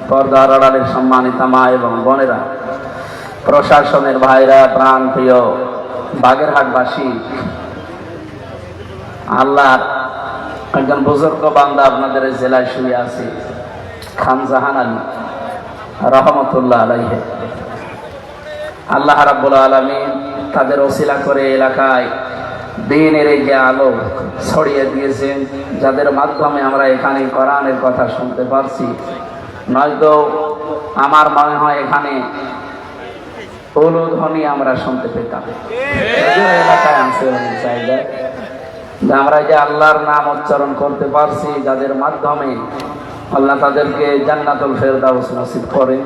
পর্দার আড়ালের সম্মানিত মা এবং বোনেরা, প্রশাসনের ভাইরা, প্রাণ প্রিয় বাগেরহাটবাসী, আল্লাহর একজন বুজুর্গ বান্দা আপনাদের জেলায় শুয়ে আছে, খান জাহান আলী রহমতুল্লাহ আলাইহি। আল্লাহ রাব্বুল আলামিন তাদের ওসিলা করে এলাকায় দ্বীনের এই যে আলো ছড়িয়ে দিয়েছেন, যাদের মাধ্যমে আমরা এখানে কোরআনের কথা শুনতে পারছি। নয়তো আমার মনে হয় এখানে উলুধ্বনি আমরা শুনতে পেতাম। এলাকায় আছে অনেক জায়গায় আমরা যে আল্লাহর নাম উচ্চারণ করতে পারছি, যাদের মাধ্যমে আল্লাহ তাদেরকে জান্নাতুল ফেরদাউস নসিব করে।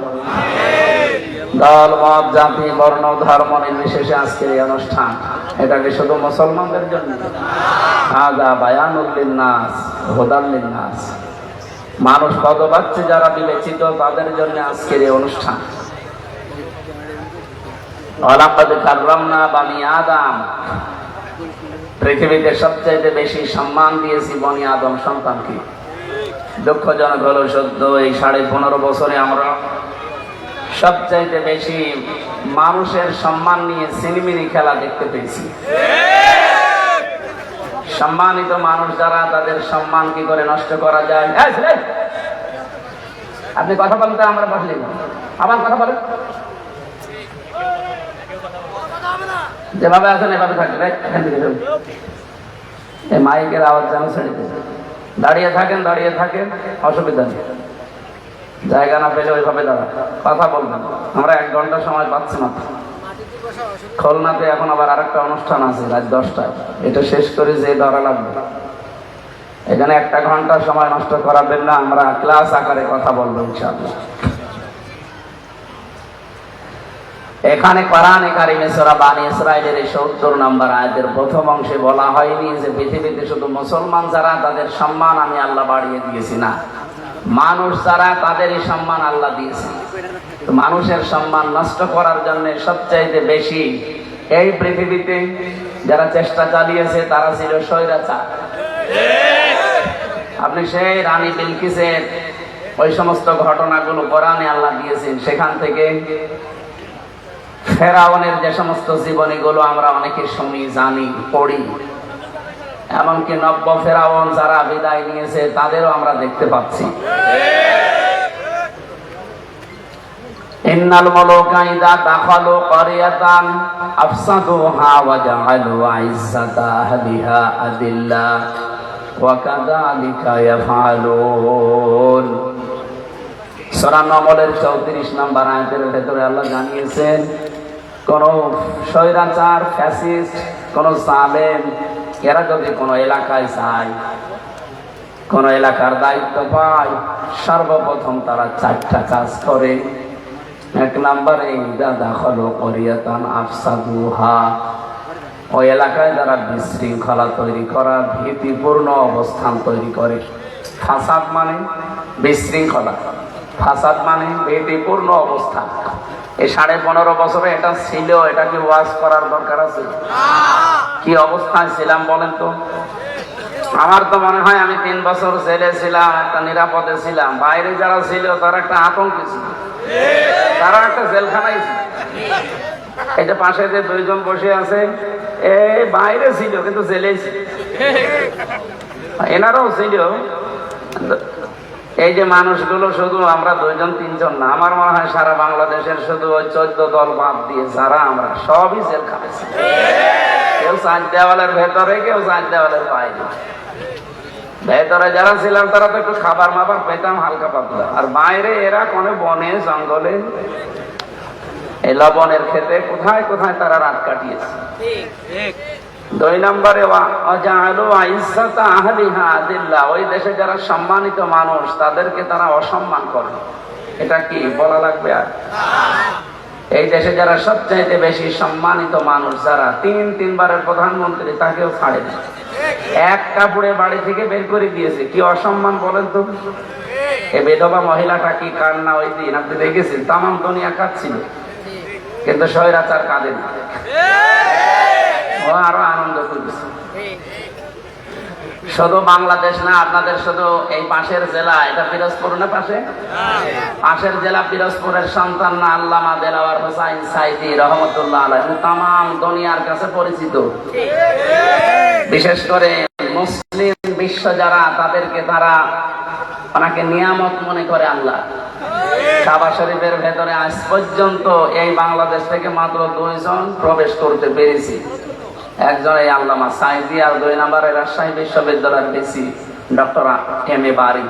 দল, মত, জাতি, বর্ণ, ধর্ম নির্বিশেষে আজকের এই অনুষ্ঠান, এটাকে শুধু মুসলমানদের জন্য, হাযা বায়ানুল লিন্নাস হুদাল লিন্নাস, মানুষ পদবাচ্য যারা বিবেচিত তাদের জন্য আজকের এই অনুষ্ঠান। ওয়ালাকাদ কাররামনা বানি আদম, পৃথিবীতে সবচেয়ে বেশি সম্মান দিয়েছি বনি আদম সন্তানকে। দুঃখজনক হলো সত্য, এই 15.5 বছরে আমরা সবচাইতে বেশি মানুষের সম্মান নিয়ে সিনেমিনি খেলা দেখতে পেয়েছি। সম্মানিত মানুষ যারা, তাদের সম্মান কি করে নষ্ট করা যায়। আপনি কথা বলতে আমরা বসলি আবার কথা বলেন, যেভাবে আছেন এভাবে থাকবে। এই মাইকের আওয়াজ যেন ছেড়ে দিন। দাঁড়িয়ে থাকেন, অসুবিধা নেই। জায়গা না পেলে ওইভাবে দাঁড়া কথা বলবেন। আমরা 1 ঘন্টা সময় পাচ্ছি না। খুলনাতে এখন আবার আরেকটা অনুষ্ঠান আছে রাত 10টায়, এটা শেষ করে যে ধরা লাগবে। এখানে 1 ঘন্টা সময় নষ্ট করাবেন না, আমরা ক্লাস আকারে কথা বলবো ইনশাআল্লাহ। এখানে কোরআনে কারিমে সূরা বানী ইসরাঈলের 70 নম্বর আয়াতের প্রথম অংশে বলা হয়নি যে পৃথিবীতে শুধু মুসলমান যারা, তাদের সম্মান আমি আল্লাহ বাড়িয়ে দিয়েছি, না, মানুষ যারা তাদেরই সম্মান আল্লাহ দিয়েছে। তো মানুষের সম্মান নষ্ট করার জন্য সবচাইতে বেশি এই পৃথিবীতে যারা চেষ্টা চালিয়েছে তারা ছিল স্বৈরাচার। আপনি সেই রানী বিলকিসের ওই সমস্ত ঘটনাগুলো কোরআনে আল্লাহ দিয়েছেন, সেখান থেকে ফেরাউনের যে সমস্ত জীবনীগুলো আমরা অনেকে শুনি, জানি, পড়ি, এমনকি নব্য ফেরাউন যারা বিদায় নিয়েছে তাদেরও আমরা দেখতে পাচ্ছি। ইন্নাল মুলুকা ইযা দাখালু ক্বরিয়াতান আফসাদুহা ওয়া জাআলু ইজ্জাতা আহলিহা আদিল্লা ওয়া কাযালিকা ইয়াফআলুন। সূরা নামলের 34 নম্বর আয়াতের ভেতরে আল্লাহ জানিয়েছেন, কোন স্বৈরাচার, ফ্যাসিস্ট, কোন জালেম এরা যদি কোনো এলাকায় যায়, কোন এলাকার দায়িত্ব পায়, সর্বপ্রথম তারা 4টা কাজ করে। 1 নম্বরে ইযা দাখালু ক্বরিয়াতান আফসাদুহা, ওই এলাকায় যারা বিশৃঙ্খলা তৈরি করা, ভীতিপূর্ণ অবস্থান তৈরি করে। ফাসাদ মানে বিশৃঙ্খলা, ফাসাদ মানে ভীতিপূর্ণ অবস্থান। এই 15.5 বছরে এটা ছিল, এটাকে ওয়াজ করার দরকার আছে? কি অবস্থায় ছিলাম বলেন তো? আমার তো মনে হয় আমি 3 বছর জেলে ছিলাম, একটা নিরাপদে ছিলাম। বাইরে যারা ছিল তারা একটা আতঙ্কে ছিল, তারা একটা জেলখানায় ছিল। এই যে পাশে যে 2 জন বসে আছে, এই বাইরে ছিল কিন্তু জেলেই ছিল। এনারাও ছিল। এই যে মানুষগুলো শুধু আমরা 2 জন 3 জন না, আমার মনে হয় সারা বাংলাদেশের শুধু ওই 14 দল বাদ দিয়ে যারা আমরা সবই জেলখানায় ছিল। কেউ 4 দেওয়ালের ভেতরে, কেউ 4 দেওয়ালের বাইরে। ভেতরে যারা ছিলাম তারা তো একটু খাবার মাবার পেতাম হালকা পাতলা, আর বাইরে এরা কোনে বনে জঙ্গলে, এই লবণের খেতে কোথায় কোথায় তারা রাত কাটিয়েছে। 2 নম্বরে ওয়াজাআলু ইজ্জাতা আহলিহা আদিল্লা, ওই দেশে যারা সম্মানিত মানুষ তাদেরকে তারা অসম্মান করে। এটা কি বলা লাগবে আর? এই দেশে যারা সবচাইতে বেশি সম্মানিত মানুষ, যারা 3 বারের প্রধানমন্ত্রী, তাকেও ছাড়ে না। 1 কাপড়ে বাড়ি থেকে বের করে দিয়েছে। কি অসম্মান বলেন তো? এই বিধবা মহিলাটা কি কান্না ওই দিন আপনি দেখেছেন? তাম দুনিয়া কাঁদছিল, কিন্তু স্বৈরাচার কাঁদে না, ও আরো আনন্দ করতেছে। শুধু বাংলাদেশ না, আপনাদের শুধু এই পাশের জেলা, এটা পিরোজপুর না পাশে, পাশের জেলা পিরোজপুরের সন্তান না আল্লামা দেলাওয়ার হোসাইন সাইদি রহমতুল্লাহ আলাইহি, তামাম দুনিয়ার কাছে পরিচিত। বিশেষ করে মুসলিম বিশ্ব যারা, তাদেরকে তারা ওনাকে নিয়ামত মনে করে আল্লাহ। কাবা শরীফের ভেতরে আজ পর্যন্ত এই বাংলাদেশ থেকে মাত্র 2 জন প্রবেশ করতে পেরেছি। একজন এই আল্লামা সাইদি, আর 2 নম্বরে রাজশাহী বিশ্ববিদ্যালয়ের ভিসি ডক্টর এম.এ. বারী।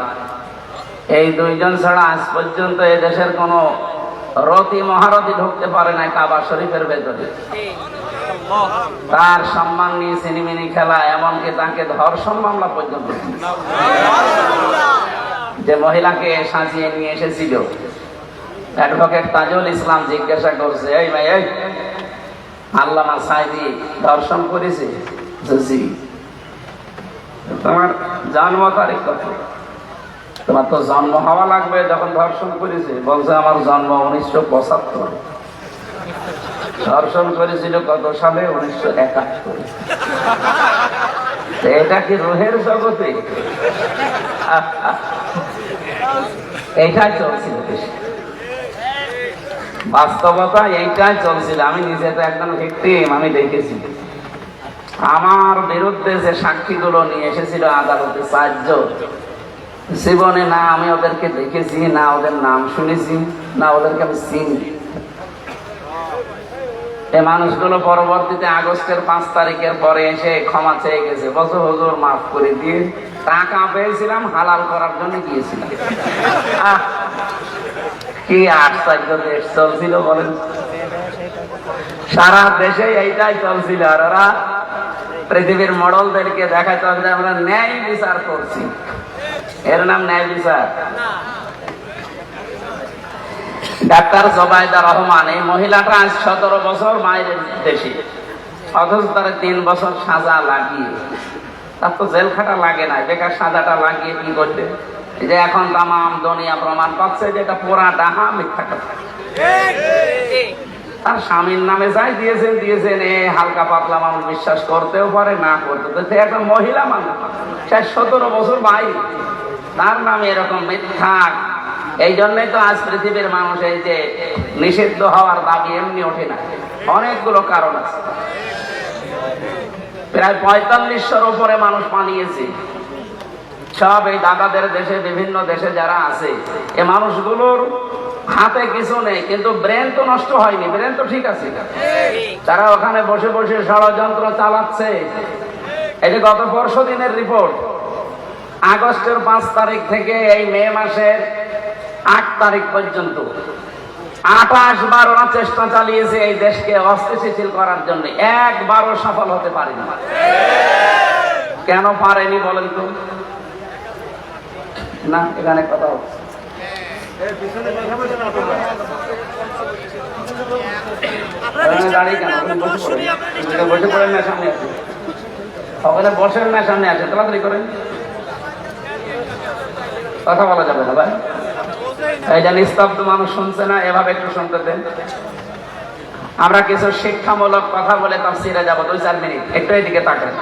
এই 2 জন ছাড়া আজ পর্যন্ত এই দেশের কোন রতি মহারথী ঢুকতে পারে না কাবা শরীফের ভেতরে। তার সম্মান নিয়ে সিনেমিনি খেলা, এমনকি তাকে ধর্ষণ মামলা পর্যন্ত। যে মহিলাকে সাজিয়ে নিয়ে এসেছিল, অ্যাডভোকেট তাজুল ইসলাম জিজ্ঞাসা করছে, এই ভাই, এই আল্লামা সাইদি ধর্ষণ করেছে? জি। তোমার জন্ম তারিখ কত? তোমার তো জন্ম হওয়া লাগবে যখন ধর্ষণ করেছে। বলছে আমার জন্ম 1975। ধর্ষণ করেছিল কত সালে? 1971। এটা কি রুহের জগতে? এইটাই চলছিল, বাস্তবতা এইটাই চলছিল। আমি নিজে তো একদম ভিকটিম, আমি দেখেছি। আমার বিরুদ্ধে যে সাক্ষীগুলো নিয়ে এসেছিল আদালতে 4 জন, জীবনে না আমি ওদেরকে দেখেছি, না ওদের নাম শুনেছি, না ওদেরকে আমি চিনি। এই মানুষগুলো পরবর্তীতে আগস্টের 5 তারিখের পরে এসে ক্ষমা চেয়ে গেছে, বলছে হুজুর মাফ করে দিয়ে, টাকা পেয়েছিলাম হালাল করার জন্য গিয়েছিলাম। কি আশ্চর্য দেশ চলছিল বলেন। সারা দেশে এইটাই চলছিল। আর ওরা পৃথিবীর মডেলদেরকে দেখাতে হবে আমরা ন্যায় বিচার করছি। এর নাম ন্যায় বিচার। ডাক্তার জোবাইদা রহমান, এই মহিলাটা আজ 17 বছর মায়ের দেশে, অথচ তারা 3 বছর সাজা লাগিয়ে, তার তো জেল খাটা লাগে না, বেকার সাজাটা লাগিয়ে কি করতে? যে এখন তামাম দুনিয়া প্রমাণ পাচ্ছে যে এটা পুরা ডাহা, মিথ্যা কথা। তার স্বামীর নামে যাই দিয়েছেন এ হালকা পাতলা মানুষ বিশ্বাস করতেও পারে, না করতে। একটা মহিলা মানুষ, সে 17 বছর বাইরে, তার নামে এরকম মিথ্যা। এই জন্যই তো আজ পৃথিবীর মানুষ এই যে নিষিদ্ধ হওয়ার দাবি এমনি ওঠে না, অনেকগুলো কারণ আছে। প্রায় 4500-র উপরে মানুষ পালিয়েছে, সব এই দাদাদের দেশে, বিভিন্ন দেশে যারা আছে। এই মানুষগুলোর হাতে কিছু নেই, কিন্তু ব্রেন তো নষ্ট হয়নি, ব্রেন তো ঠিক আছে। তারা ওখানে বসে বসে ষড়যন্ত্র চালাচ্ছে। এই যে গত 5 দিনের রিপোর্ট, আগস্টের 5 তারিখ থেকে এই মে মাসের 8 তারিখ পর্যন্ত 28 বার ওরা চেষ্টা চালিয়েছে এই দেশকে অস্থিতিশীল করার জন্য, একবারও সফল হতে পারেনি। কেন পারেনি বলেন তো? না, এখানে কথা হচ্ছে। দাঁড়িয়ে কেন বসে পড়েন না, সামনে আছে ওখানে, বসেন না, সামনে আছে, তাড়াতাড়ি করেন। কথা বলা যাবে না ভাই, এই যে নিস্তব্ধ মানুষ শুনছে না, এভাবে একটু শুনতে দেন। আমরা কিছু শিক্ষামূলক কথা বলে তাফসিরে যাব 2-4 মিনিট, একটু এদিকে তাকান।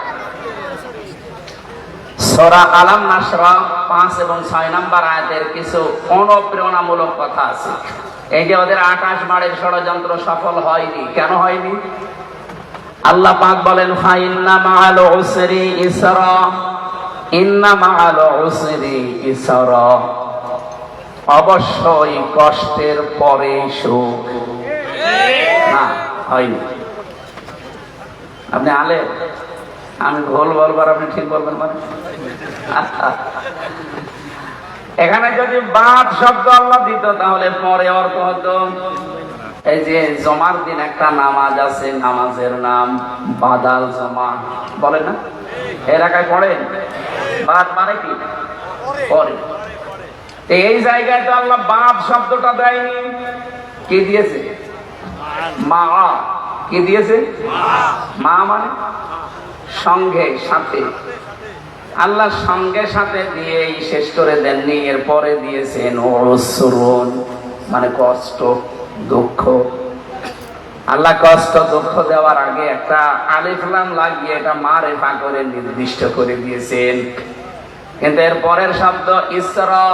সূরা আলাম নাসরা 5 এবং 6 নম্বর আয়াতের কিছু অনুপ্রেরণামূলক কথা আছে। এই যে ওদের 28 বারের ষড়যন্ত্র সফল হয়নি, কেন হয়নি? আল্লাহ পাক বলেন, ফাইন্না মাআল উসরি ইসরা, ইন্না মাআল উসরি ইসরা, অবশ্যই কষ্টের পরে সুখ। না, হয়নি। আপনি আলে, আমি ভুল বলবার আপনি ঠিক বলবেন মানে? এখানে যদি বাদ শব্দ আল্লাহ দিত তাহলে পরে অর্থ হতো, এই যে জমার দিন একটা নামাজ আছে, নামাজের নাম বাদাল জমা, বলে না? এলাকায় পড়েন, বাদ মানে কি? পরে। এই জায়গায় তো আল্লাহ বাদ শব্দটা দেয়নি, কি দিয়েছে? মা। কি দিয়েছে? মা মানে সঙ্গে, সাথে। আল্লাহ সঙ্গে সাথে দিয়েই শেষ করে দেননি, এরপরে দিয়েছেন উসরুন, মানে কষ্ট, দুঃখ। আল্লাহ কষ্ট দুঃখ দেওয়ার আগে একটা আলিফ লাম লাগিয়ে এটা মারিফা করে নির্দিষ্ট করে দিয়েছেন। কিন্তু এর পরের শব্দ ইসরা,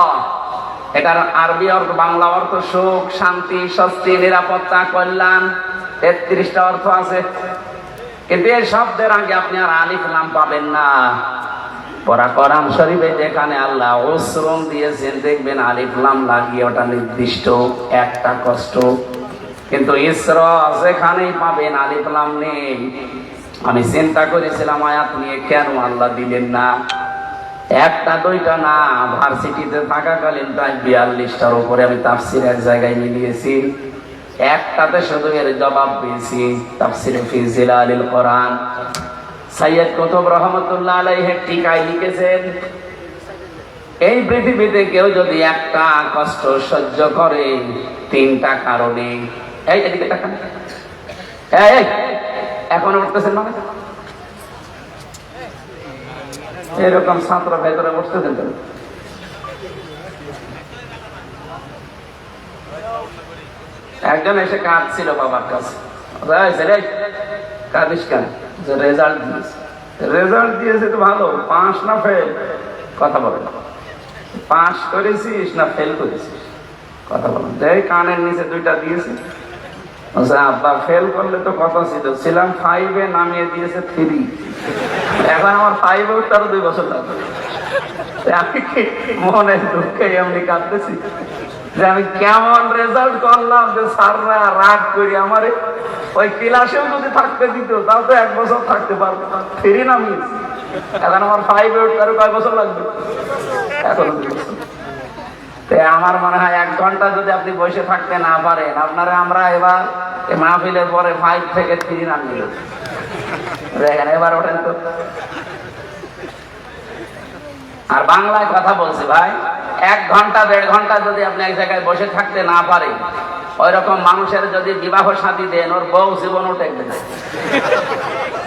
এটার আরবি অর্থ, বাংলা অর্থ সুখ, শান্তি, স্বস্তি, নিরাপত্তা, কল্যাণ, 33টা অর্থ আছে। কিন্তু এই শব্দের আগে আপনি আর আলিফ লাম পাবেন না। পরা কোরআন শরীফে যেখানে আল্লাহ উসরুন দিয়েছেন দেখবেন আলিফ লাম লাগিয়ে ওটা নির্দিষ্ট একটা কষ্ট। কিন্তু ইসরা যেখানেই পাবেন আলিফ লাম নেই। আমি চিন্তা করেছিলাম আয়াত নিয়ে কেন আল্লাহ দিলেন না, একটা দুইটা না, ভার্সিটিতে থাকাকালীন প্রায় 42টার উপরে আমি তাফসির এক জায়গায় মিলিয়েছি। একটাতে শুধু এর জবাব পেয়েছি, তাফসিরে ফি জিলালিল কোরআন। সাইয়্যিদ কুতুব রহমাতুল্লাহ আলাইহি টিকায় লিখেছেন, এই পৃথিবীতে কেউ যদি একটা কষ্ট সহ্য করে 3টা কারণে, এই এদিকে তাকান, এই এখন উঠতেছেন মানে এরকম ছাত্র ভেতরে বসতেছেন কেন? একজন এসে কাঁদছিল বাবার কাছে, কাঁদিস কেন? রেজাল্ট দিয়েছে। রেজাল্ট দিয়েছে তো ভালো, পাস না ফেল? কথা বলে না। পাস করেছিস না ফেল করেছিস? কথা বলেন। দেখ কানের নিচে 2টা দিয়েছে। আব্বা ফেল করলে তো কথা ছিল, ছিলাম 5-এ, নামিয়ে দিয়েছে 3। এখন আমার 5-এ উঠতে আরো 2 বছর লাগবে। আমি কি মনের দুঃখে এমনি কাঁদতেছি যে আমি কেমন রেজাল্ট করলাম যে স্যাররা রাগ করি আমারে ওই ক্লাসেও যদি থাকতে দিত তাও তো 1 বছর থাকতে পারবো, 3 নামিয়েছি। এখন আমার 5-এ উঠতে আরো কয় বছর লাগবে? এখনো 2 বছর। আমার মনে হয় 1 ঘন্টা যদি আপনি বসে থাকতে না পারেন, আপনারা আমরা এবার মাহফিলের পরে 5 থেকে 3 নামিয়ে দেখেন, এবার ওঠেন তো। আর বাংলায় কথা বলছি ভাই, 1 ঘন্টা 1.5 ঘন্টা যদি আপনি এক জায়গায় বসে থাকতে না পারেন, ওই রকম মানুষের যদি বিবাহ শাদী দেন, ওর বউ জীবনও টেকবে না।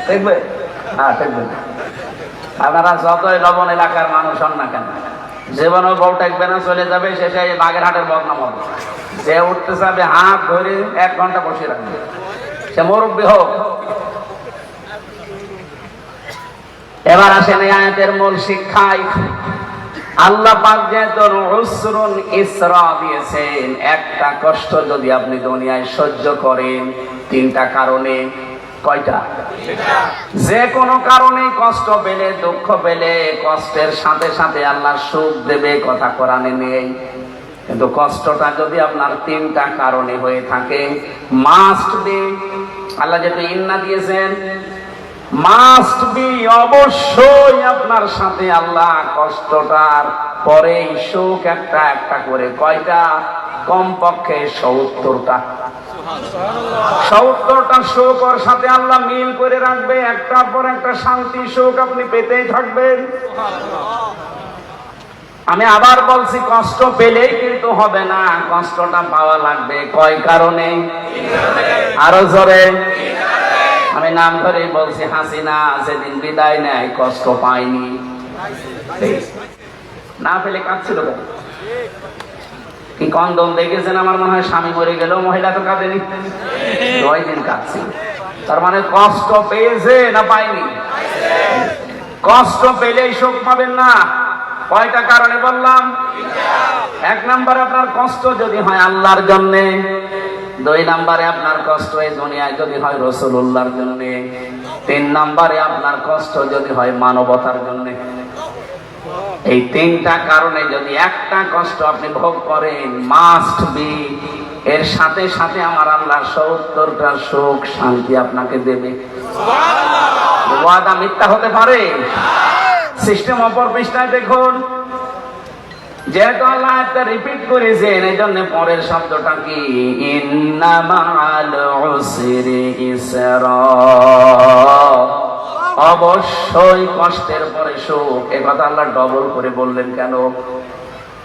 দেখবে? হ্যাঁ দেখবে। আপনারা যতই লবণ এলাকার মানুষ হন না কেন, জীবনও বউ টেকবে না, চলে যাবে, শেষে বাগেরহাটের বদনাম হবে। যে উঠতে চাবে হাত ধরে 1 ঘন্টা বসে রাখবে, সে মুরব্বী হোক। এবার আসেন এই আয়াতের মূল শিক্ষায়। আল্লাহ পাক যেহেতু উসরুন ইসরা দিয়েছেন, একটা কষ্ট যদি আপনি দুনিয়ায় সহ্য করেন 3টা কারণে, কয়টা? যে কোনো কারণে কষ্ট পেলে, দুঃখ পেলে, কষ্টের সাথে সাথে আল্লাহ সুখ দেবে, কথা কোরআনে নেই। কিন্তু কষ্টটা যদি আপনার 3টা কারণে হয়ে থাকে, মাস্ট বি, আল্লাহ যেহেতু ইন্না দিয়েছেন, মাস্ট বি, অবশ্যই আপনার সাথে আল্লাহ কষ্টটার পরে সুখ একটা একটা করে, কয়টা? কমপক্ষে 70টা। 70টা সুখ ওর সাথে আল্লাহ মিল করে রাখবে, একটার পর একটা শান্তি সুখ আপনি পেতেই থাকবেন। আমি আবার বলছি, কষ্ট পেলেই কিন্তু হবে না, কষ্টটা পাওয়া লাগবে কয় কারণে? আরো জোরে। আমি নাম ধরে বলছি, হাসিনা যেদিন বিদায় নেয় কষ্ট পায়নি, না পেলে কাঁদছিল কেন? কি কন্দম দেখেছেন? আমার মনে হয় স্বামী মরে গেল মহিলা তো কাঁদেনি, 9 দিন কাঁদছিল। তার মানে কষ্ট পেয়েছে না পায়নি? কষ্ট পেলেই সুখ পাবেন না। কয়টা কারণে বললাম? 1 নম্বরে আপনার কষ্ট যদি হয় আল্লাহর জন্যে, 2 নম্বরে আপনার কষ্ট এই দুনিয়ায় যদি হয় রাসূলুল্লাহর জন্যে, 3 নম্বরে আপনার কষ্ট যদি হয় মানবতার জন্যে। এই 3টা কারণে যদি একটা কষ্ট আপনি ভোগ করেন, মাস্ট বি, এর সাথে সাথে আমার আল্লাহ 70টা সুখ শান্তি আপনাকে দেবে। ওয়াদা মিথ্যা হতে পারে? সিস্টেম অপর পৃষ্ঠায় দেখুন, যেহেতু আল্লাহ একটা রিপিট করেছেন, এই জন্য পরের শব্দটা কি? ইন্না মা'আল উসরি ইসরা, অবশ্যই কষ্টের পরে সুখ। এ কথা আল্লাহ ডবল করে বললেন কেন?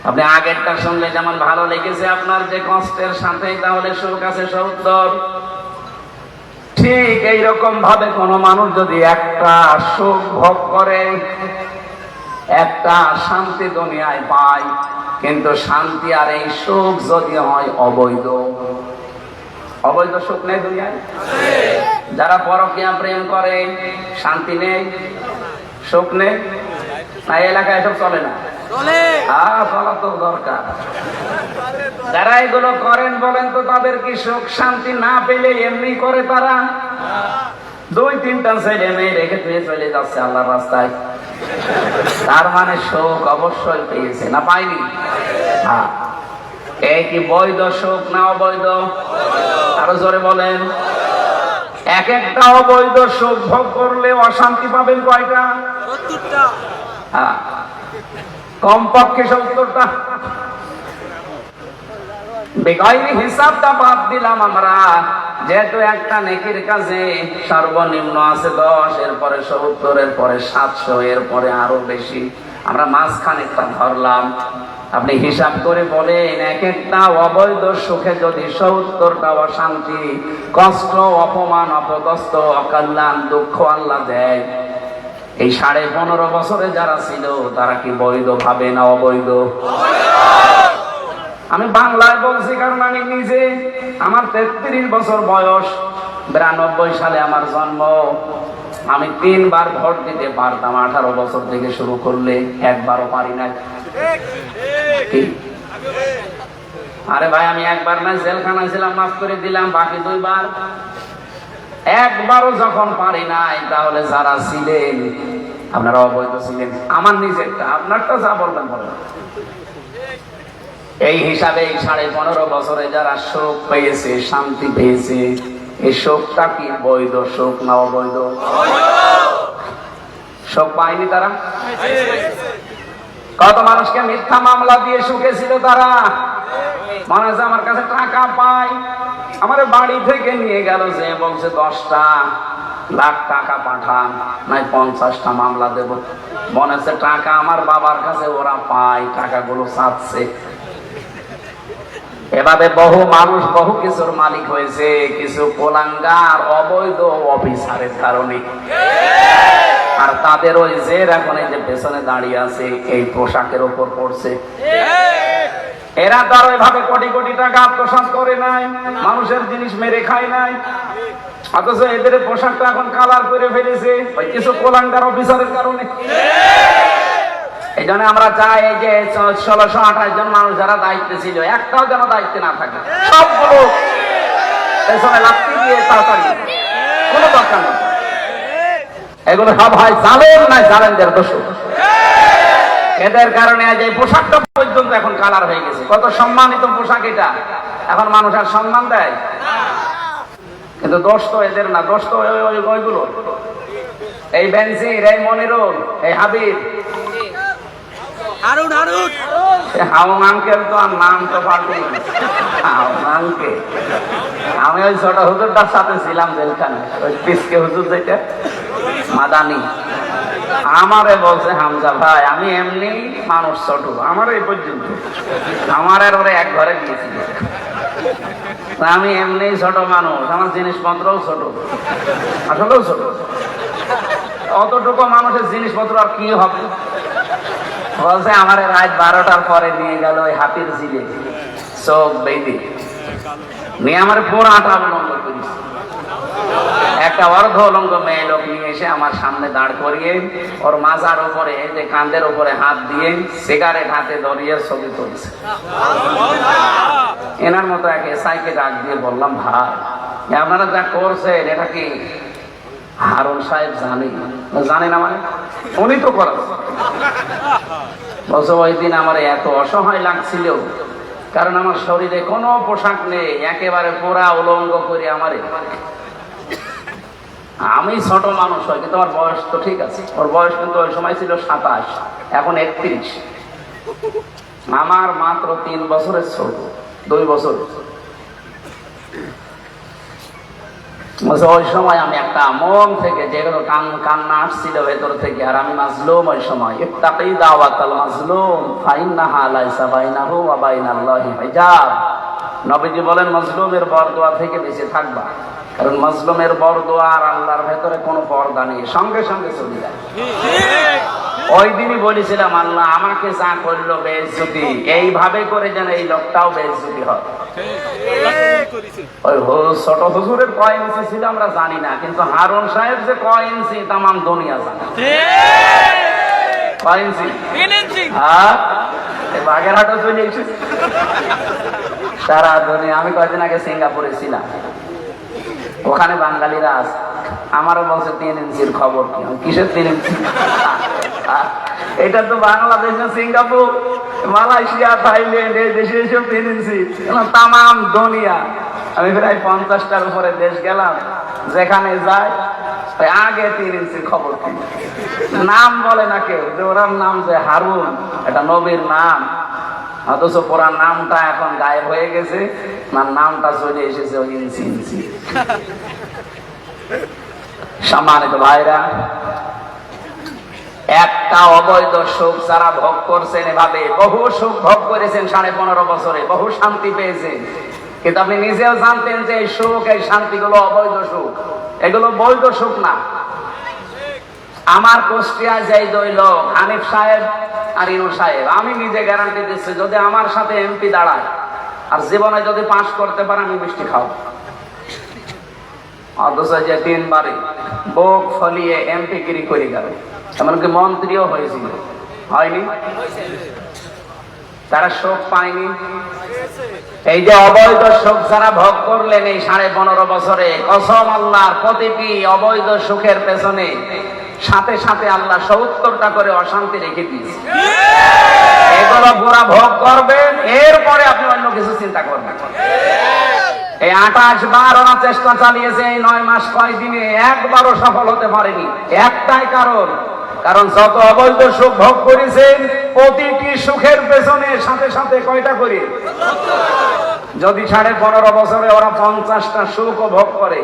আপনি আগেরটা শুনলে যেমন ভালো লেগেছে আপনার যে কষ্টের সাথে, তাহলে সুখ আছে 70। ঠিক এইরকম ভাবে কোন মানুষ যদি একটা সুখ ভোগ করে, একটা শান্তি দুনিয়ায় পায়, কিন্তু শান্তি আর এই সুখ যদি হয় অবৈধ, অবৈধ সুখ নেই দুনিয়ায়? যারা পরকীয়া প্রেম করে শান্তি নেই, সুখ নেই? না এলাকায় এসব চলে না? চলা তো দরকার। যারা এগুলো করেন বলেন তো তাদের কি সুখ শান্তি না পেলে এমনি করে তারা? 2-3টা ছেলে মেয়ে রেখে তুই চলে যাচ্ছে আল্লাহর রাস্তায়, তার মানে সুখ অবশ্যই পেয়েছে না পাইনি? হ্যাঁ। এই কি বৈধ সুখ না অবৈধ? আরো জোরে বলেন। এক একটা অবৈধ সুখ ভোগ করলে অশান্তি পাবেন কয়টা? 70টা। হ্যাঁ, কমপক্ষে 70টা। বেগাইরি হিসাবটা বাদ দিলাম আমরা, যেহেতু একটা নেকির কাজে সর্বনিম্ন আছে 10, এরপরে 70, এরপরে 700, এরপরে আরো বেশি, আমরা মাঝখানেরটা ধরলাম। আপনি হিসাব করে বলেন, এক একটা অবৈধ সুখে যদি 70টা অশান্তি, কষ্ট, অপমান, অপদস্থ, অকল্যাণ, দুঃখ আল্লাহ দেয়, এই 15.5 বছরে যারা ছিল তারা কি বৈধ ভাবে না অবৈধ? আমি বাংলায় বলছি কারণ আমি নিজে, আমার 33 বছর বয়স, 92 সালে আমার জন্ম। আমি 3 বার ভোট দিতে পারতাম 18 বছর থেকে শুরু করলে, একবারও পারি নাই। আরে ভাই, আমি একবার না জেলখানায় ছিলাম, মাফ করে দিলাম, বাকি 2 বার। একবারও যখন পারি নাই, তাহলে যারা ছিলেন আপনারা অবৈধ ছিলেন। আমার নিজেরটা, আপনারটা যা বলবেন বলেন। এই হিসাবে এই 15.5 বছরে যারা সুখ পেয়েছে, শান্তি পেয়েছে, এই সুখটা কি বৈধ সুখ না অবৈধ? সুখ পায়নি তারা? কত মানুষকে মিথ্যা মামলা দিয়ে সুখে ছিল তারা। মনে হচ্ছে আমার কাছে টাকা পাই, আমার বাড়ি থেকে নিয়ে গেল, যে বলছে 10টা লাখ টাকা পাঠান, নাই 50টা মামলা দেব। মনে হচ্ছে টাকা আমার বাবার কাছে ওরা পায়, টাকাগুলো চাচ্ছে। এভাবে বহু মানুষ বহু কিছুর মালিক হয়েছে, কিছু কোলাঙ্গার অবৈধ অফিসারের কারণে। আর তাদের ওই যে এখন এই যে পেছনে দাঁড়িয়ে আছে, এই পোশাকের উপর পড়ছে। এরা তো আর ওইভাবে কোটি কোটি টাকা আত্মসাৎ করে নাই, মানুষের জিনিস মেরে খায় নাই, অথচ এদের পোশাকটা এখন কালার করে ফেলেছে ওই কিছু কোলাঙ্গার অফিসারের কারণে। এই জন্য আমরা চাই এই যে 1628 জন মানুষ যারা দায়িত্বে ছিল, একটাও যেন দায়িত্বে না থাকে, সবগুলো পেছনে লাথি দিয়ে তাড়াতাড়ি, কোনো দরকার নেই। এগুলো সব হয় জালেম, নাই জালেমদের দোষ। এদের কারণে আজ এই পোশাকটা পর্যন্ত এখন কালার হয়ে গেছে। কত সম্মানিত পোশাক এটা, এখন মানুষ আর সম্মান দেয়। কিন্তু দোষ তো এদের না, দোষ তো ওইগুলো, এই বেনজির, এই মনিরুল, এই হাবিব, হারুন আঙ্কেল তো আর নাম তো পাল্টে। হারুন আঙ্কেল, আমি ওই ছোট হুজুরটার সাথে ছিলাম জেলখানে, ওই পিসকে হুজুর যেটা মাদানি, আমারে বলছে হামজা ভাই আমি এমনি মানুষ ছোট, আমার এই পর্যন্ত, আমার আর ওরা এক ঘরে গিয়েছিল, আমি এমনি ছোট মানুষ, আমার জিনিসপত্রও ছোট, আসলেও ছোট। অতটুকু মানুষের জিনিসপত্র আর কি হবে? বলছে আমার রাত 12টার পরে নিয়ে গেল ওই হাতির ঝিলে, চোখ বেঁধে নিয়ে আমার পুরাটা অবলম্ব করিস। একটা অর্ধ অলঙ্গ মেয়ে লোক নিয়ে এসে আমার সামনে দাঁড় করিয়ে ওর মাজার উপরে, যে কাঁধের উপরে হাত দিয়ে সিগারেট হাতে ধরিয়ে ছবি তুলছে। এনার মতো এক এসআইকে ডাক দিয়ে বললাম, ভাই আপনারা যা করছেন এটা কি হারুন সাহেব জানে না? মানে উনি তো করেন। বলছে ওই দিন আমার এত অসহায় লাগছিল, কারণ আমার শরীরে কোনো পোশাক নেই, একেবারে পুরা উলঙ্গ করে আমারে। আমি ছোট মানুষ হয়, কিন্তু আমার বয়স তো ঠিক আছে, ওর বয়স কিন্তু ওই সময় ছিল 27, এখন 31। আমার মাত্র 3 বছরের ছোট, 2 বছর। ওই সময় আমি একটা মন থেকে যেগুলো কান্না আসছিল ভেতর থেকে, আর আমি মাজলুম ওই সময়। ইত্তাকি দাওয়াতাল মাজলুম ফাইন্নাহা লাইসা বাইনাহু ওয়া বাইনাল্লাহি হিজাব। নবীজি বলেন মাজলুমের বরদোয়া থেকে বেঁচে থাকবা, কারণ মাজলুমের বরদোয়া আর আল্লাহর ভেতরে কোনো পর্দা নেই, সঙ্গে সঙ্গে চলে যায়। ওই দিনই বলেছিলাম আল্লাহ আমাকে যা করলো বেইজ্জতি, এইভাবে করে যেন এই লোকটাও বেইজ্জতি হয়। ওই ছোট হুজুরের কয় ইঞ্চি ছিল আমরা জানি না, কিন্তু হারুন সাহেব যে কয় ইঞ্চি তামাম দুনিয়া জানে। কয় ইঞ্চি? হ্যাঁ, বাগেরহাটও চলে এসেছে সারা দুনিয়া। আমি কয়েকদিন আগে সিঙ্গাপুরে ছিলাম, ওখানে বাঙালিরা আছে, আমারও বলছে 3 ইঞ্চির খবর কি? কিসের 3 ইঞ্চি? এটা তো বাংলাদেশ না সিঙ্গাপুর, মালয়েশিয়া, থাইল্যান্ড, এই দেশে এসব 3 ইঞ্চি তামাম দুনিয়া। আমি প্রায় 50টার উপরে দেশ গেলাম, যেখানে যাই আগে 3 ইঞ্চির খবর কি? নাম বলে না কেউ, যে ওরার নাম যে হারুন, এটা নবীর নাম, অথচ পুরান নামটা এখন গায়েব হয়ে গেছে, নামটা চলে এসেছে ওই ইঞ্চি ইঞ্চি। সম্মানিত ভাইরা, একটা অবৈধ সুখ যারা ভোগ করছেন, এভাবে বহু সুখ ভোগ করেছেন 15.5 বছরে, বহু শান্তি পেয়েছেন, কিন্তু আপনি নিজেও জানতেন যে এই সুখ, এই শান্তিগুলো অবৈধ সুখ, এগুলো বৈধ সুখ না। আমার কুষ্টিয়ায় যেই 2 লোক, হানিফ সাহেব আর ইনু সাহেব, আমি নিজে গ্যারান্টি দিচ্ছি যদি আমার সাথে এমপি দাঁড়ায় আর জীবনে যদি পাস করতে পারে আমি মিষ্টি খাও। অথচ যে 3 বারে বুক ফলিয়ে এমপি গিরি করে গেল, এমনকি মন্ত্রীও হয়েছিল, হয়নি? তারা সুখ পায়নি। এই যে অবৈধ সুখ যারা ভোগ করলেন এই 15.5 বছরে, কসম আল্লাহর, প্রতিটি অবৈধ সুখের পেছনে সাথে সাথে আল্লাহ 70টা করে অশান্তি রেখে দিয়েছে। এগুলো পুরা ভোগ করবেন, এরপরে আপনি অন্য কিছু চিন্তা করবেন। এই 28 বার ওরা চেষ্টা চালিয়েছে, এই 9 মাস 6 দিনে একবারও সফল হতে পারেনি। একটাই কারণ যত অবৈধ সুখ ভোগ করেছেন, প্রতিটি সুখের পেছনে সাথে সাথে কয়টা করে? যদি 15.5 বছরে ওরা 50টা সুখও ভোগ করে,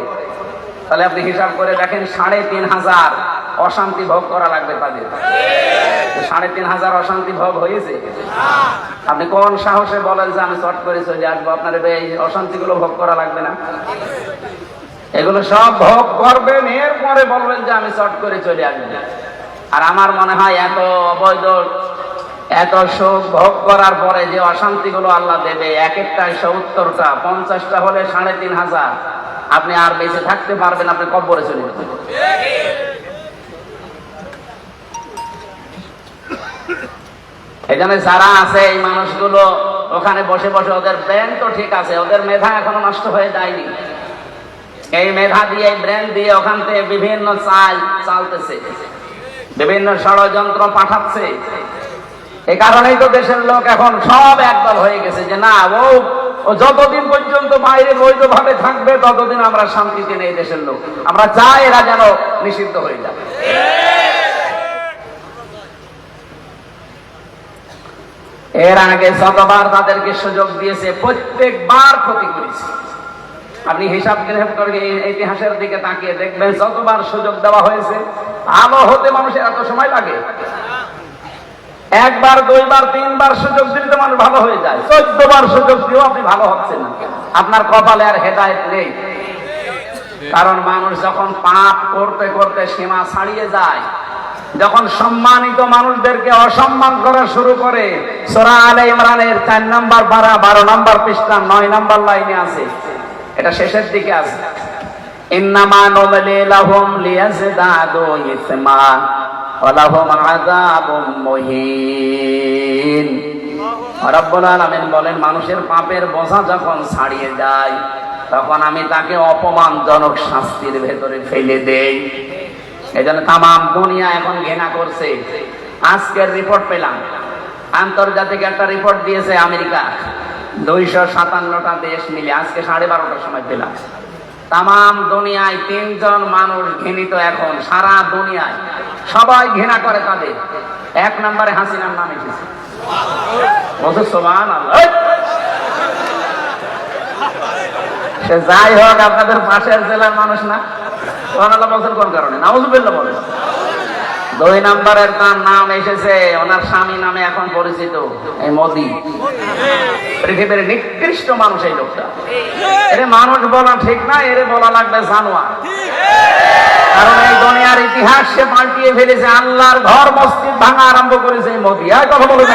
তাহলে আপনি হিসাব করে দেখেন 3,500 অশান্তি ভোগ করা লাগবে তাদের। 3,500 অশান্তি ভোগ হয়েছে? আপনি কোন সাহসে বলেন যে আমি চট করে চলে আসবো? আপনার এই অশান্তিগুলো ভোগ করা লাগবে না? এগুলো সব ভোগ করবেন, এরপরে বলবেন যে আমি চট করে চলে আসবো। আর আমার মনে হয় এত অবৈধ, এত সুখ ভোগ করার পরে যে অশান্তিগুলো আল্লাহ দেবে, এক একটাই 70টা, 50টা হলে 3,500, আপনি আর বেঁচে থাকতে পারবেন, আপনি কবরে চলে যাবেন। এখানে যারা আছে এই মানুষগুলো ওখানে বসে বসে, ওদের ব্রেন তো ঠিক আছে, ওদের মেধা এখনো নষ্ট হয়ে যায়নি। এই মেধা দিয়ে, এই ব্রেন দিয়ে ওখান থেকে বিভিন্ন চাল চালতেছে, বিভিন্ন ষড়যন্ত্র পাঠাচ্ছে। এই কারণেই তো দেশের লোক এখন সব একদল হয়ে গেছে যে না, ও যতদিন পর্যন্ত বাইরে বৈধভাবে থাকবে ততদিন আমরা শান্তিতে নেই। দেশের লোক আমরা চাই এরা যেন নিষিদ্ধ হয়ে যাবে। এর আগে যতবার তাদেরকে সুযোগ দিয়েছে, প্রত্যেকবার ক্ষতি করেছে। আপনি হিসাব করে ইতিহাসের দিকে তাকিয়ে দেখবেন, যতবার সুযোগ দেওয়া হয়েছে, ভালো হতে মানুষের এত সময় লাগে? 1 বার 2 বার 3 বার সুযোগ দিলে তো মানুষ ভালো হয়ে যায়। 14 বার সুযোগ দিয়েও আপনি ভালো হচ্ছেন না, আপনার কপালে আর হেদায়েত নেই। কারণ মানুষ যখন পাপ করতে করতে সীমা ছাড়িয়ে যায়, যখন সম্মানিত মানুষদেরকে অসম্মান করা শুরু করে, সূরা আলে ইমরানের 4 নম্বর পারা 12 নম্বর পৃষ্ঠা 9 নম্বর লাইনে আছে, এটা শেষের দিকে আছে, ইন্নামা নুমলি লাহুম লিয়াজদাদু ইসমা ওয়া লাহুম আযাবুম মুহিন। রব্বুল আলামিন বলেন, মানুষের পাপের বোঝা যখন ছাড়িয়ে যায়, তখন আমি তাকে অপমানজনক শাস্তির ভেতরে ফেলে দেই। এজন্য তামাম দুনিয়া এখন ঘৃণা করছে। আজকের রিপোর্ট পেলাম, আন্তর্জাতিক একটা রিপোর্ট দিয়েছে আমেরিকা, 257টা দেশ মিলে, আজকে 12:30টার সময় পেলাম। তামাম দুনিয়ায় 3 জন মানুষ ঘৃণিত এখন, সারা দুনিয়ায় সবাই ঘৃণা করে তাদের। 1 নম্বরে হাসিনার নাম এসেছে। সুবহানাল্লাহ। সে যাই হোক, আপনাদের পাশের জেলার মানুষ না? সুবহানাল্লাহ বলছেন কোন কারণে? নাউজুবিল্লাহ বলেন। 2 নম্বরের তার নাম এসেছে, ওনার স্বামী নামে এখন পরিচিত, এই মোদি। পৃথিবীর নিকৃষ্ট মানুষ এই লোকটা। এর মানুষ বলা ঠিক না, এর বলা লাগবে জানোয়ার। কারণ এই দুনিয়ার ইতিহাস সে পাল্টিয়ে ফেলেছে। আল্লাহর ঘর মসজিদ ভাঙা আরম্ভ করেছে এই মোদি। আর কথা বলুন,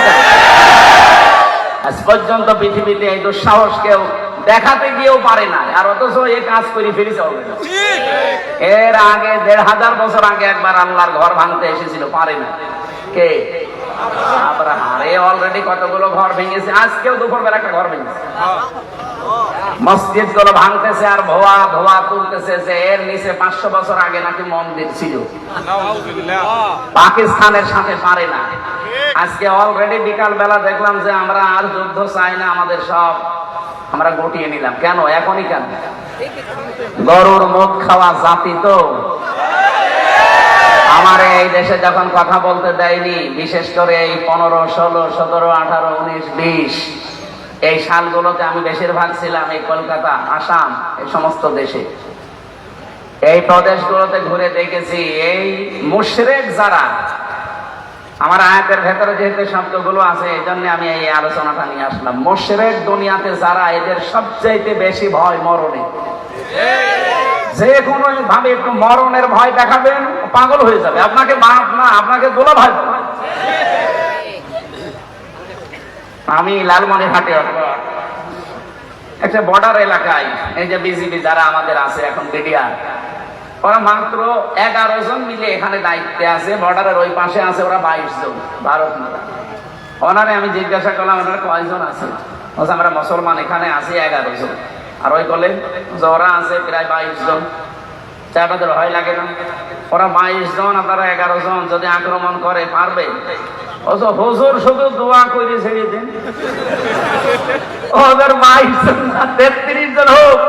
আজ পর্যন্ত পৃথিবীতে এই দুঃসাহস কেউ দেখাতে গিয়েও পারে না, আর অথচ এই কাজ করে ফেলেছে অলরেডি। এর আগে ১৫০০ বছর আগে একবার আল্লাহর ঘর ভাঙতে এসেছিল, পারে না। কে? আব্রাহাম। অলরেডি কতগুলো ঘর ভেঙেছে। আজকেও দুপুরবেলা একটা ঘর ভেঙেছে। মসজিদ গুলো ভাঙতেছে আর ধোয়া ধোয়া তুলতেছে যে এর নিচে ৫০০ বছর আগে নাকি মন্দির ছিল। পাকিস্তানের সাথে পারে না। আজকে অলরেডি বিকাল বেলা দেখলাম যে আমরা আর যুদ্ধ চাই না, আমাদের সব আমরা গুটিয়ে নিলাম। কেন? এখনই কেন? গরুর মুখ খাওয়া জাতি তো। আমার এই দেশে যখন কথা বলতে দেয়নি, বিশেষ করে এই ১৫, ১৬, ১৭, ১৮, ১৯, ২০ এই সালগুলোতে আমি বেশিরভাগ ছিলাম এই কলকাতা, আসাম, এই সমস্ত দেশে। এই প্রদেশগুলোতে ঘুরে দেখেছি এই মুশরিক যারা, আমার আয়াতের ভেতরে যেহেতু শব্দগুলো আছে এই জন্য আমি এই আলোচনাটা নিয়ে আসলাম। মুশরিক দুনিয়াতে যারা, এদের সবচাইতে বেশি ভয় মরণে। যে কোনো ভাবে একটু মরণের ভয় দেখাবেন, পাগল হয়ে যাবে। আপনাকে বাপ না, আপনাকে দোলা ভয় পাবে। আমি লালমনিরহাটে একটা বর্ডার এলাকায়, এই যে বিজিবি যারা আমাদের আছে এখন বিডিআর, ওরা মাত্র 11 জন মিলে এখানে দায়িত্বে আছে। বর্ডারের ওই পাশে আছে ওরা 22 জন ভারত। ওনারে আমি জিজ্ঞাসা করলাম ওনারা কয়জন আছে? আমরা মুসলমান এখানে আছি 11 জন। আর ওই বলেন যে ওরা আছে প্রায় 22 জন। আপনাদের ভয় লাগে না? ওরা 22 জন, আপনারা 11 জন, যদি আক্রমণ করে পারবে? হুজুর শুধু দোয়া করে ছেড়ে দিন, ওদের 22 জন না 33 জন হোক,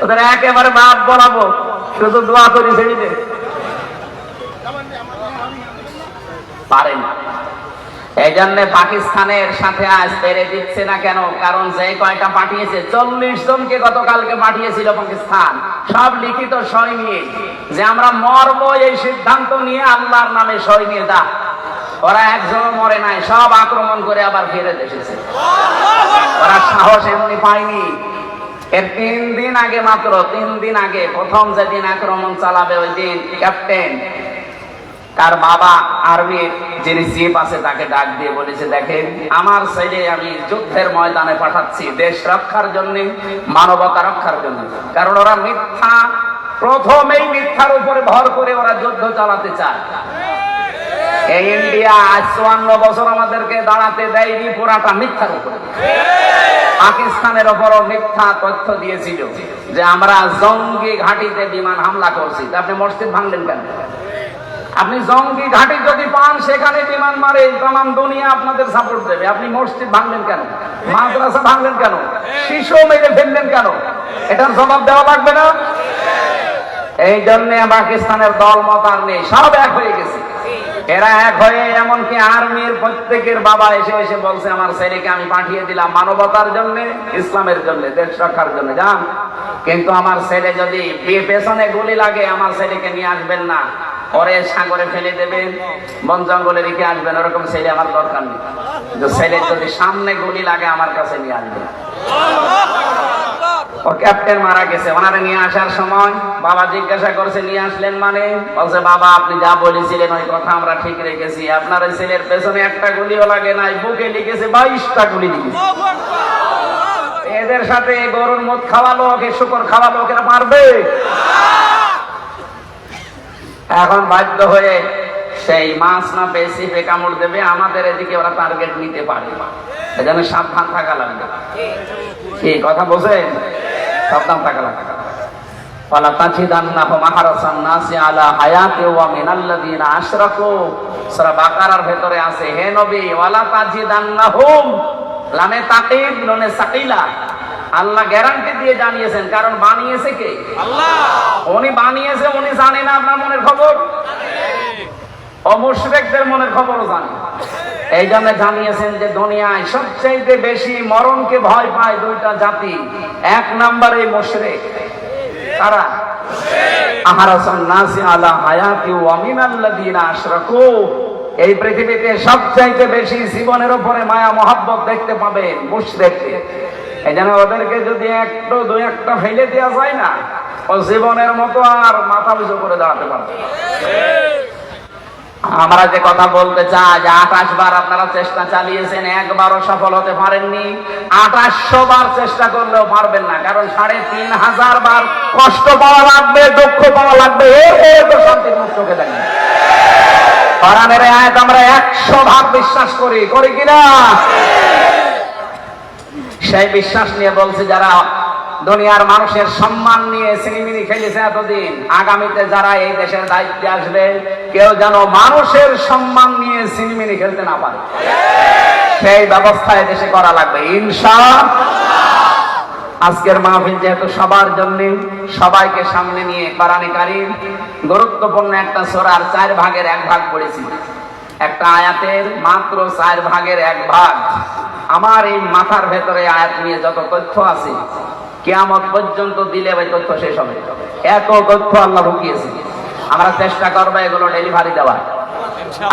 ওদের একেবারে বাপ বলাবো, শুধু দোয়া করে ছেড়ে দিন। পারে না। এই জন্য পাকিস্তানের সাথে আজ পেরে দিচ্ছে না কেন? কারণ যে কয়টা পাঠিয়েছে, 40 জনকে গতকালকে পাঠিয়েছিল পাকিস্তান, সব লিখিত সই নিয়ে যে আমরা মরব এই সিদ্ধান্ত নিয়ে আল্লাহর নামে সই নিয়ে যা। ওরা একজনও মরে নাই, সব আক্রমণ করে আবার ফিরে এসেছে। ওরা সাহস এমনি পায়নি। এর 3 দিন আগে, মাত্র 3 দিন আগে, প্রথম যেদিন আক্রমণ চালাবে ওই দিন ক্যাপ্টেন তার বাবা আর্মির যিনি চিফ আছে তাকে ডাক দিয়ে বলেছে, দেখেন আমার ছেলে আমি যুদ্ধের ময়দানে পাঠাচ্ছি দেশ রক্ষার জন্য, মানবতা রক্ষার জন্য। কারণ ওরা মিথ্যা, প্রথমেই মিথ্যার উপরে ভর করে ওরা যুদ্ধ চালাতে চায়। এই ইন্ডিয়া আজ 54 বছর আমাদেরকে দাঁড়াতে দেয়নি, পুরাটা মিথ্যার উপরে। পাকিস্তানের ওপরও মিথ্যা তথ্য দিয়েছিল যে আমরা জঙ্গি ঘাঁটিতে বিমান হামলা করছি। আপনি মসজিদ ভাঙলেন কেন? আপনি জঙ্গি ঘাঁটি যদি পান সেখানে বিমান মারে, তাম দুনিয়া আপনাদের সাপোর্ট দেবে। আপনি মসজিদ ভাঙলেন কেন? মাদ্রাসা ভাঙলেন কেন? শিশু মেরে ফেললেন কেন? এটার জবাব দেওয়া লাগবে না? এই জন্য পাকিস্তানের দল মত আর নেই, সব এক হয়ে গেছে। এরা এক হয়ে এমনকি আর্মির প্রত্যেকের বাবা এসে এসে বলছে আমার ছেলেকে আমি পাঠিয়ে দিলাম মানবতার জন্য, ইসলামের জন্য, দেশ রক্ষার জন্য, যান। কিন্তু আমার ছেলে যদি পেছনে গুলি লাগে আমার ছেলেকে নিয়ে আসবেন না, ওরে সাগরে ফেলে দেবেন, বন জঙ্গলে রেখে আসবেন, ওরকম ছেলে আমার দরকার নেই। ছেলে যদি সামনে গুলি লাগে আমার কাছে নিয়ে আসবেন। ও ক্যাপ্টেন মারা গেছে, ওনারে নিয়ে আসার সময় বাবা জিজ্ঞাসা করছে নিয়ে আসলেন মানে? বলছে বাবা আপনি যা বলেছিলেন ওই কথা আমরা ঠিক রেখেছি। আপনার ওই ছেলের পেছনে একটা গুলিও লাগে নাই, বুকে লিখেছে 22টা গুলি লিখেছে। এদের সাথে গরুর মুখ খাওয়ালো, ওকে শুকর খাওয়ালো, ওকে পারবে? এখন বাধ্য হয়ে সেই মাছ না পেয়ে সিপে কামড় দেবে। আমাদের এদিকে ওরা টার্গেট নিতে পারে, এজন্য সাবধান থাকা লাগবে। কি কথা বোঝেন? সাবধান থাকা লাগবে। ওয়ালা তাজিদান্নাহুম আহরাসান নাসি আলা হায়াতি ওয়া মিনাল্লাযিনা আশরাকু। সূরা বাকারার ভেতরে আছে, হে নবী ওয়ালা তাজিদান্নাহুম, লামে তাকিদ নুনে সাকিলা, আল্লাহ গ্যারান্টি দিয়ে জানিয়েছেন। কারণ বানিয়েছে কে? আল্লাহ। উনি বানিয়েছে, উনি জানে না আপনার মনের খবর? মুশরিকদের মনের খবরও জানে। এই জন্য জানিয়েছেন যে দুনিয়ায় সবচেয়ে বেশি মরণকে ভয় পায় 2টা জাতি। 1 নম্বরে মুশরিক। কারা? আহরাসান নাসি আলা হায়াতি ওয়া মিনাল্লাযিনা আশরাকু। এই পৃথিবীতে সবচেয়ে বেশি জীবনের উপরে মায়া মহব্বত দেখতে পাবেন মুশরিকদের। এই জন্য ওদেরকে যদি একটু 2-1টা ফেলে দেওয়া যায় না, ও জীবনের মতো আর মাথা উঁচু করে দাঁড়াতে পারবে না। আমরা যে কথা বলতে চাই যে 28 বার আপনারা চেষ্টা চালিয়েছেন, একবারও সফল হতে পারেননি। 2800 বার চেষ্টা করলেও পারবেন না, কারণ 3500 বার কষ্ট পাওয়া লাগবে, দুঃখ পাওয়া লাগবে, এরপর শান্তির মুখ চোখে দেখেন। কোরআনের আয়াত আমরা 100 ভাগ বিশ্বাস করি, করি কিনা? সেই বিশ্বাস নিয়ে বলছি, যারা দুনিয়ার মানুষের সম্মান নিয়ে সিনেমিনি খেলেছে এতদিন, আগামীতে যারা এই দেশের দায়িত্বে আসবে, কেউ যেন মানুষের সম্মান নিয়ে সিনেমিনি খেলতে না পারে, সেই ব্যবস্থায় দেশে করা লাগবে ইনশাআল্লাহ। আজকের মাহফিল যেহেতু সবার জন্য, সবাইকে সামনে নিয়ে কোরআনে কারীম গুরুত্বপূর্ণ একটা সূরার 4 ভাগের 1 ভাগ পড়েছি। একটা আয়াতের মাত্র 4 ভাগের 1 ভাগ। আমার এই মাথার ভেতরে আয়াত নিয়ে যত তথ্য আছে, কিয়ামত পর্যন্ত দিলে ওই তথ্য শেষ হবে, এত তথ্য আল্লাহ ঢুকিয়েছে। আমরা চেষ্টা করবো এগুলো ডেলিভারি দেওয়ার।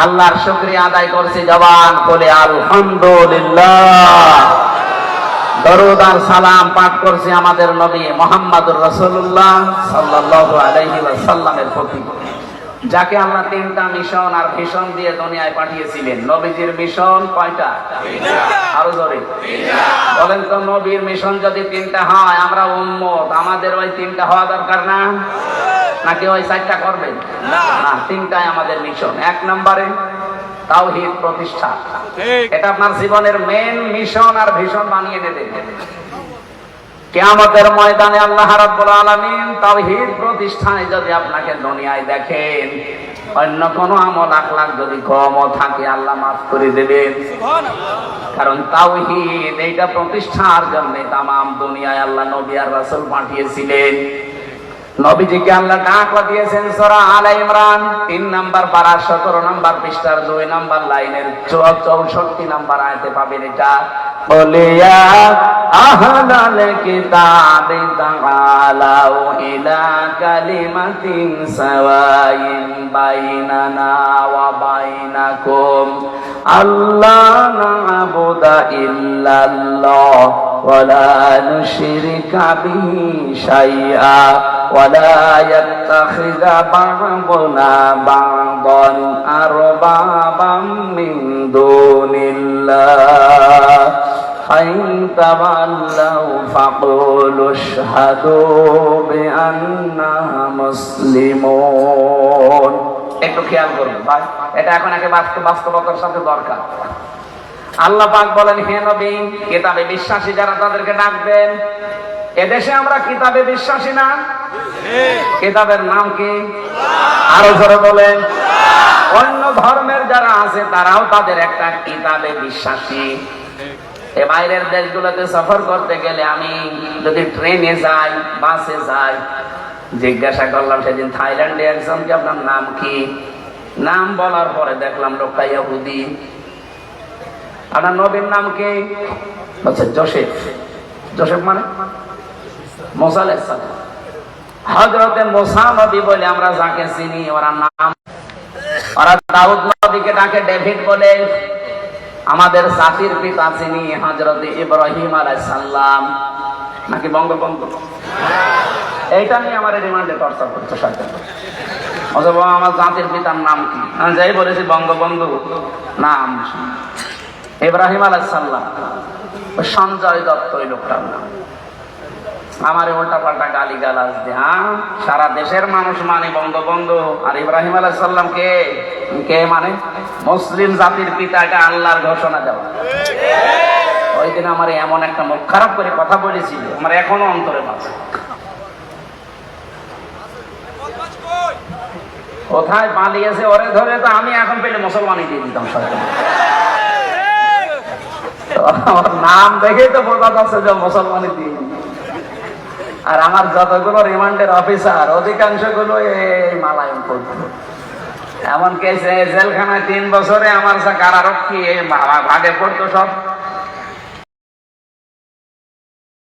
আল্লাহর শুকরিয়া আদায় করছি জবান বলে আলহামদুলিল্লাহ। দরুদ আর সালাম পাঠ করছি আমাদের নবী মুহাম্মদুর রাসূলুল্লাহ সাল্লাল্লাহু আলাইহি ওয়াসাল্লামের প্রতি, যাকে আল্লাহ 3টা মিশন আর ভিশন দিয়ে দুনিয়ায় পাঠিয়েছিলেন। নবীজির মিশন কয়টা? আরো জোরে বলেন তো। নবীর মিশন যদি 3টা হয়, আমরা উম্মত, আমাদের ওই 3টা হওয়া দরকার না? নাকি ওই 4টা করবেন? না, 3টাই আমাদের মিশন। 1 নম্বরে তাওহীদ প্রতিষ্ঠা, এটা আপনার জীবনের মেন মিশন আর ভিশন বানিয়ে দেবে। কিয়ামতের ময়দানে আল্লাহ রাব্বুল আলামিন তাওহীদ প্রতিষ্ঠায় যদি আপনাকে দুনিয়ায় দেখেন, অন্য কোন আমল আখলাক যদি কমও থাকে আল্লাহ মাফ করে দেবেন। কারণ তাওহীদ এইটা প্রতিষ্ঠার জন্য তামাম দুনিয়ায় আল্লাহ নবী আর রাসূল পাঠিয়েছিলেন। নবীজিকে আল্লাহ ডাক দিয়েছেন সূরা আলে ইমরান 3 নাম্বার পারা 17 নাম্বার পৃষ্ঠার 2 নাম্বার লাইনের 64 নাম্বার আয়াতে পাবেন এটা। বলিয়া আহলাল কিতাবি তাআলাউ ইলা কালিমাতিন সাওয়াইন বাইনানা ওয়া বাইনাকুম আল্লা না'বুদা ইল্লাল্লাহ ওয়া লা নুশরিকা বিহি শাইআ ওয়া লা ইয়াত্তাখিযা বা'দুনা বা'দান আরবাবাম মিন দুনিল্লাহ ফাইন তাওয়াল্লাউ ফাকুলু আশহাদু বিআন্না মুসলিমুন। একটু খেয়াল করুন ভাই, এটা এখন একে বাস্তবতার সাথে দরকার। আল্লাহ পাক বলেন, হে নবী, কিতাবে বিশ্বাসী যারা তাদেরকে ডাকবেন। এদেশে আমরা কিতাবে বিশ্বাসী না? কিতাবের নাম কি? আরো জোরে বলেন। অন্য ধর্মের যারা আছে তারাও তাদের একটা কিতাবে বিশ্বাসী। এ বাইরের দেশগুলোতে সফর করতে গেলে, আমি যদি ট্রেনে যাই, বাসে যাই, জিজ্ঞাসা করলাম সেদিন থাইল্যান্ডে একজনকে, আপনার নাম কি? নাম বলার পরে দেখলাম লোকটা ইহুদি। আপনার নবীর নাম কি? আচ্ছা, জোসেফ। জোসেফ মানে মুসা আলাইহিস সালাম। হযরতে মুসা নবী বলে আমরা যাকে চিনি, ওরা নাম, ওরা দাউদ নবীকে ডাকে ডেভিড বলে। আমাদের জাতির পিতা চিনি হযরতে ইব্রাহিম আলাইহিস সালাম, নাকি বঙ্গবন্ধু? এইটা নিয়ে আমার রিমান্ডে টর্চার করতে শয়তান। অথবা আমার জাতির পিতার নাম কি? আমি যাই বলেছি বঙ্গবন্ধু, নাম ইব্রাহিম আলাইহিস সালাম। সঞ্জয় দত্ত এই লোকটার নাম। আমারে উল্টা পাল্টা গালি গালাজ দিয়ে, সারা দেশের মানুষ মানে বঙ্গবন্ধু, আর ইব্রাহিম আলাইহিস সালাম কে? কে মানে? মুসলিম জাতির পিতা, এটা আল্লাহর ঘোষণা দেওয়া। ওই দিন আমার এমন একটা মুখ খারাপ করে কথা বলেছিল, আমার এখনো অন্তরে বাজে। কোথায় পালিয়েছে ওরে ধরে তো আমি এখন পেলে মুসলমানই দিয়ে দিতাম। আমার নাম দেখেই তো বোঝা যাচ্ছে যে মুসলমানই দিয়ে। আর আমার যতগুলো রিমান্ডের অফিসার, অধিকাংশ গুলো এই মালায়ম করতো। এমনকি জেলখানায় 3 বছরে আমার কারারক্ষী ভাগে পড়তো সব।